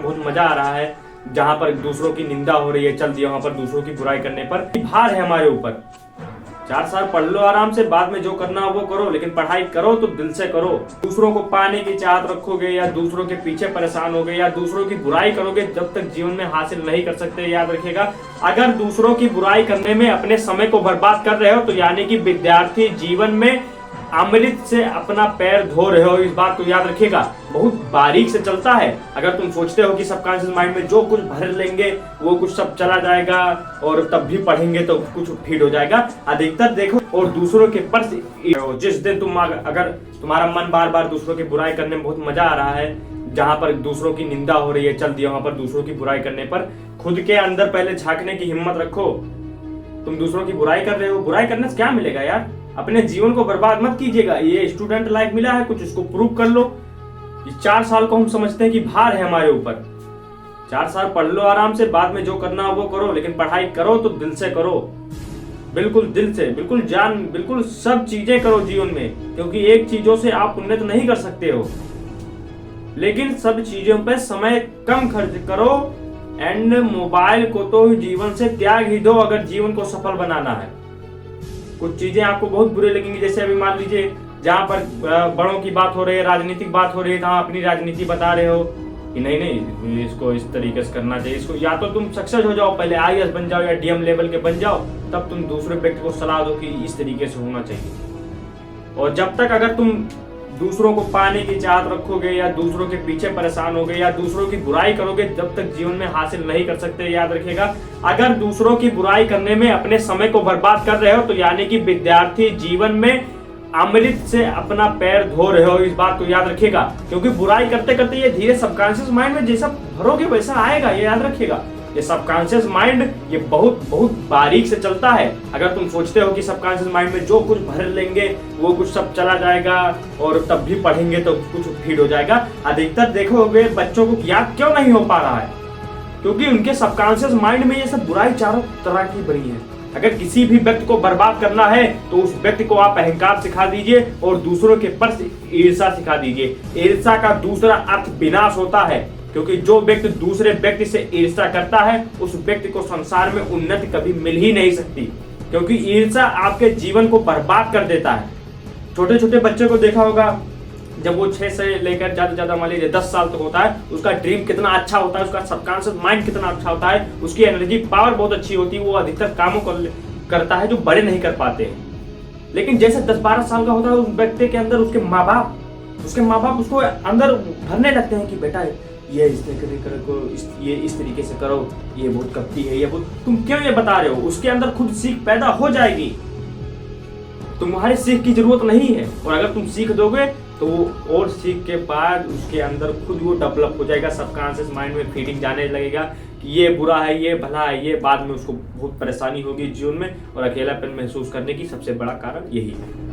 बहुत मजा आ रहा है। जहाँ पर दूसरों की निंदा हो रही है चल दिया वहां पर दूसरों की बुराई करने पर भार है हमारे ऊपर। 4 साल पढ़ लो आराम से, बाद में जो करना हो वो करो, लेकिन पढ़ाई करो तो दिल से करो। दूसरों को पाने की चाहत रखोगे या दूसरों के पीछे परेशान होगे या दूसरों की बुराई करोगे, जब तक जीवन में हासिल नहीं कर सकते। याद रखिएगा, अगर दूसरों की बुराई करने में अपने समय को बर्बाद कर रहे हो तो यानी कि विद्यार्थी जीवन में अमृत से अपना पैर धो रहे हो। इस बात को याद रखिएगा, बहुत बारीक से चलता है। अगर तुम सोचते हो कि सबकॉन्शियस माइंड में जो कुछ भर लेंगे वो कुछ सब चला जाएगा और तब भी पढ़ेंगे तो कुछ फीड हो जाएगा, अधिकतर देखो और दूसरों के पर जिस दिन तुम अगर तुम्हारा मन बार बार दूसरों की बुराई करने में बहुत मजा आ रहा है, जहां पर दूसरों की निंदा हो रही है चल दिया वहां पर दूसरों की बुराई करने पर खुद के अंदर पहले झांकने की हिम्मत रखो। तुम दूसरों की बुराई कर रहे हो, बुराई करने से क्या मिलेगा यार? अपने जीवन को बर्बाद मत कीजिएगा। ये स्टूडेंट लाइफ मिला है कुछ, इसको प्रूव कर लो। ये 4 साल को हम समझते हैं कि भार है हमारे ऊपर। 4 साल पढ़ लो आराम से, बाद में जो करना हो वो करो, लेकिन पढ़ाई करो तो दिल से करो, बिल्कुल दिल से, बिल्कुल जान, बिल्कुल सब चीजें करो जीवन में, क्योंकि एक चीजों से आप उन्नत नहीं कर सकते हो। लेकिन सब चीजों पे समय कम खर्च करो एंड मोबाइल को तो जीवन से त्याग ही दो अगर जीवन को सफल बनाना है। कुछ चीजें आपको बहुत बुरे लगेंगी, जैसे अभी मान लीजिए जहां पर बड़ों की बात हो रही है, राजनीतिक बात हो रही है, तो अपनी राजनीति बता रहे हो कि नहीं इसको इस तरीके से करना चाहिए, इसको या तो तुम सक्सेस हो जाओ, पहले आईएएस बन जाओ या डीएम लेवल के बन जाओ, तब तुम दूसरे व्यक्ति को सलाह दो कि इस तरीके से होना चाहिए। और जब तक अगर तुम दूसरों को पाने की चाहत रखोगे या दूसरों के पीछे परेशान होगे या दूसरों की बुराई करोगे, जब तक जीवन में हासिल नहीं कर सकते। याद रखिएगा, अगर दूसरों की बुराई करने में अपने समय को बर्बाद कर रहे हो तो यानी कि विद्यार्थी जीवन में अमृत से अपना पैर धो रहे हो। इस बात को याद रखिएगा, क्योंकि बुराई करते करते ये धीरे सबकॉन्शियस माइंड में जैसा भरोगे वैसा आएगा। ये याद रखिएगा, ये सबकॉन्शियस माइंड ये बहुत बहुत बारीक से चलता है। अगर तुम सोचते हो कि सबकॉन्शियस माइंड में जो कुछ भर लेंगे वो कुछ सब चला जाएगा और तब भी पढ़ेंगे तो कुछ फीड हो जाएगा, अधिकतर देखोगे बच्चों को याद क्यों नहीं हो पा रहा है, क्योंकि उनके सबकॉन्शियस माइंड में ये सब बुराई चारों तरह की भरी है। अगर किसी भी व्यक्ति को बर्बाद करना है तो उस व्यक्ति को आप अहंकार सिखा दीजिए और दूसरों के पर ईर्ष्या सिखा दीजिए। ईर्ष्या का दूसरा अर्थ विनाश होता है, क्योंकि जो व्यक्ति दूसरे व्यक्ति से ईर्ष्या करता है उस व्यक्ति को संसार में उन्नति कभी मिल ही नहीं सकती, क्योंकि ईर्ष्या आपके जीवन को बर्बाद कर देता है। छोटे छोटे बच्चे को देखा होगा, जब वो 6 से लेकर ज्यादा मान लीजिए 10 साल तक होता है, उसका ड्रीम कितना अच्छा होता है, उसका सबकॉन्शियस माइंड कितना अच्छा होता है, उसकी एनर्जी पावर बहुत अच्छी होती है, वो अधिकतर कामों को करता है जो बड़े नहीं कर पाते हैं। लेकिन जैसे 10-12 साल का होता है उस व्यक्ति के अंदर उसके माँ बाप उसको अंदर भरने लगते हैं कि बेटा ये इस तरीके से करो, ये बहुत कपटी है, ये बहुत, तुम क्यों ये बता रहे हो? उसके अंदर खुद सीख पैदा हो जाएगी, तुम्हारे सीख की जरूरत नहीं है। और अगर तुम सीख दोगे तो वो और सीख के बाद उसके अंदर खुद वो डेवलप हो जाएगा, सबकॉन्शियस माइंड में फीडिंग जाने लगेगा कि ये बुरा है, ये भला है, ये बाद में उसको बहुत परेशानी होगी जीवन में और अकेलापन महसूस करने की सबसे बड़ा कारण यही है।